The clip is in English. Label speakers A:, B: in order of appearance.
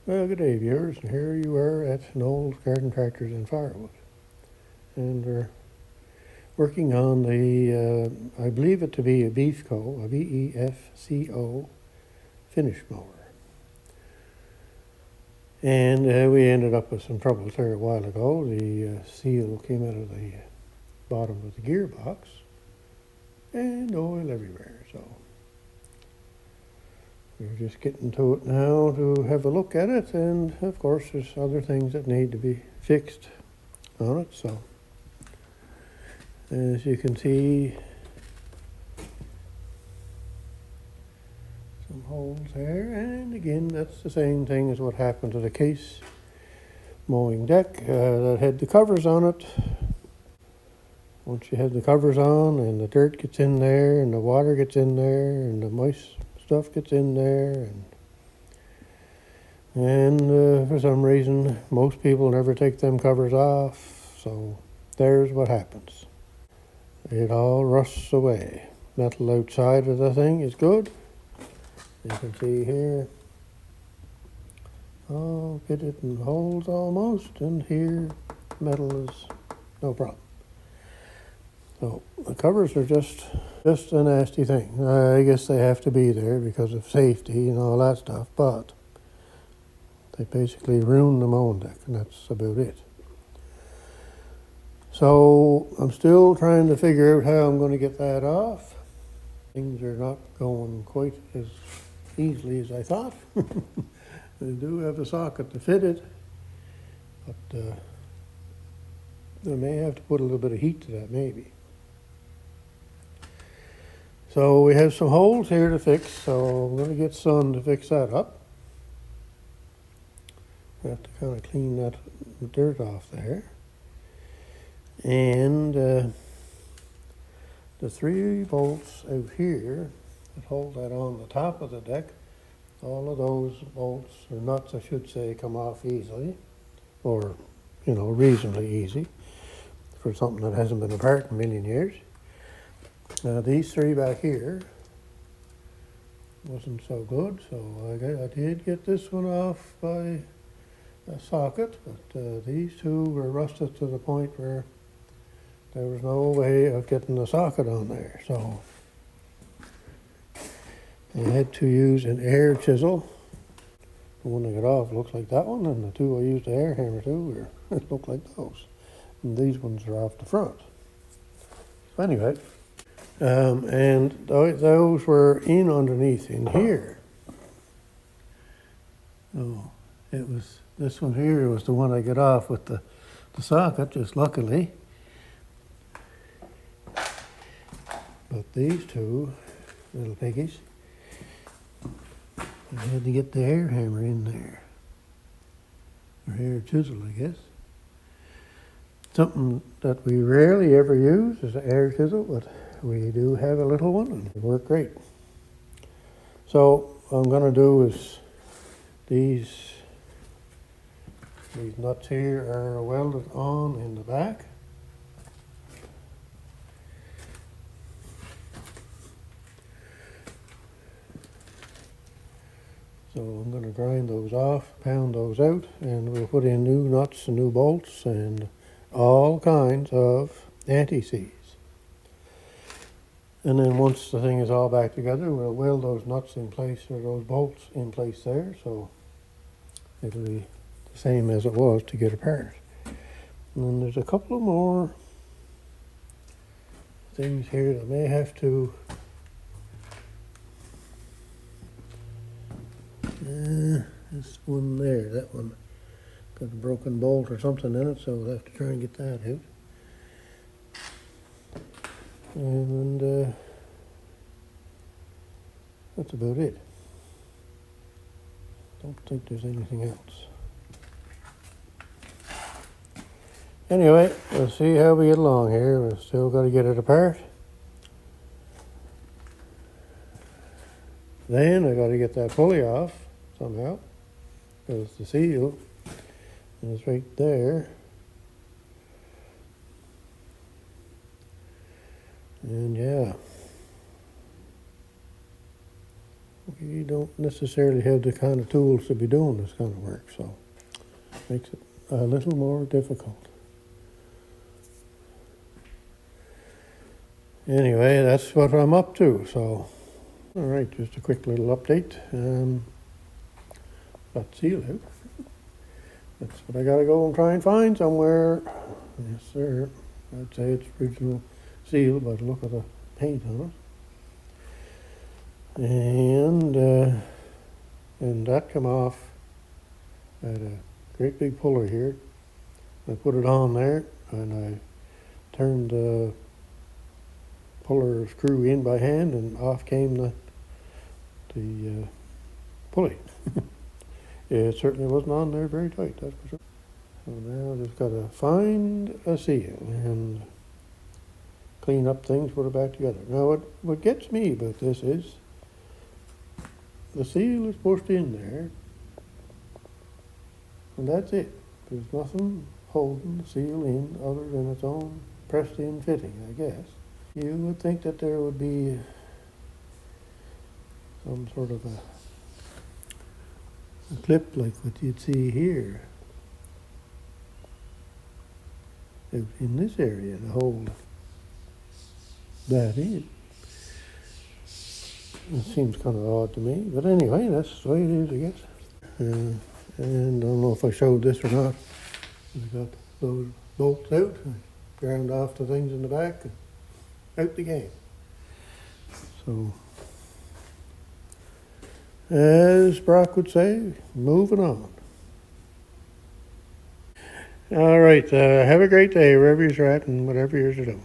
A: Well, good day, viewers. Here you are at Knowles Garden Tractors and Firewood, and we're working on the, I believe it to be a Befco, a Befco finish mower. And we ended up with some troubles there a while ago. The seal came out of the bottom of the gearbox, and oil everywhere. So we're just getting to it now to have a look at it, and of course there's other things that need to be fixed on it. So as you can see, some holes there, and again that's the same thing as what happened to the case mowing deck that had the covers on it. Once you have the covers on and the dirt gets in there and the water gets in there and the moist stuff gets in there, and for some reason most people never take them covers off, so there's what happens. It all rusts away. Metal outside of the thing is good. You can see here, all fitted in holes almost, and here metal is no problem. So the covers are just a nasty thing. I guess they have to be there because of safety and all that stuff, but they basically ruin the mowing deck, and that's about it. So I'm still trying to figure out how I'm going to get that off. Things are not going quite as easily as I thought. I do have a socket to fit it, but I may have to put a little bit of heat to that maybe. So we have some holes here to fix, so I'm going to get Son to fix that up. I have to kind of clean that dirt off there. And the 3 bolts out here that hold that on the top of the deck, all of those bolts, or nuts I should say, come off easily, or reasonably easy for something that hasn't been apart in a million years. These 3 back here wasn't so good, so I did get this one off by a socket, but these 2 were rusted to the point where there was no way of getting the socket on there, so I had to use an air chisel. The one I got off looks like that one, and the 2 I used the air hammer to look like those. And these ones are off the front. So anyway, and those were in underneath in here. Oh, it was this one here was the one I got off with the socket, just luckily. But these 2 little piggies, I had to get the air hammer in there, or air chisel, I guess. Something that we rarely ever use is an air chisel, but we do have a little one, and it worked great. So what I'm going to do is these nuts here are welded on in the back. So I'm going to grind those off, pound those out, and we'll put in new nuts and new bolts and all kinds of anti-seize. And then once the thing is all back together, we'll weld those nuts in place, or those bolts in place there, so it'll be the same as it was to get apart. And then there's a couple of more things here that I may have to this one there, that one got a broken bolt or something in it, so we'll have to try and get that out. And that's about it. Don't think there's anything else. Anyway, we'll see how we get along here. We've still got to get it apart. Then I got to get that pulley off somehow, because the seal is right there. And yeah, we don't necessarily have the kind of tools to be doing this kind of work, so it makes it a little more difficult. Anyway, that's what I'm up to, so all right, just a quick little update. Got seal out. That's what I gotta go and try and find somewhere. Yes, sir. I'd say it's original seal by the look of the paint on it. And that come off. I had a great big puller here. I put it on there and I turned the puller screw in by hand and off came the pulley. It certainly wasn't on there very tight, that's for sure. So now I just gotta find a seal and clean up things, put it back together. Now what gets me about this is the seal is pushed in there and that's it. There's nothing holding the seal in other than its own pressed in fitting, I guess. You would think that there would be some sort of a clip like what you'd see here out in this area to hold that in. It seems kind of odd to me, but anyway, that's the way it is, I guess. And I don't know if I showed this or not. I got those bolts out, I ground off the things in the back and out the game. So, as Brock would say, moving on. All right, have a great day wherever you're at and whatever you're doing.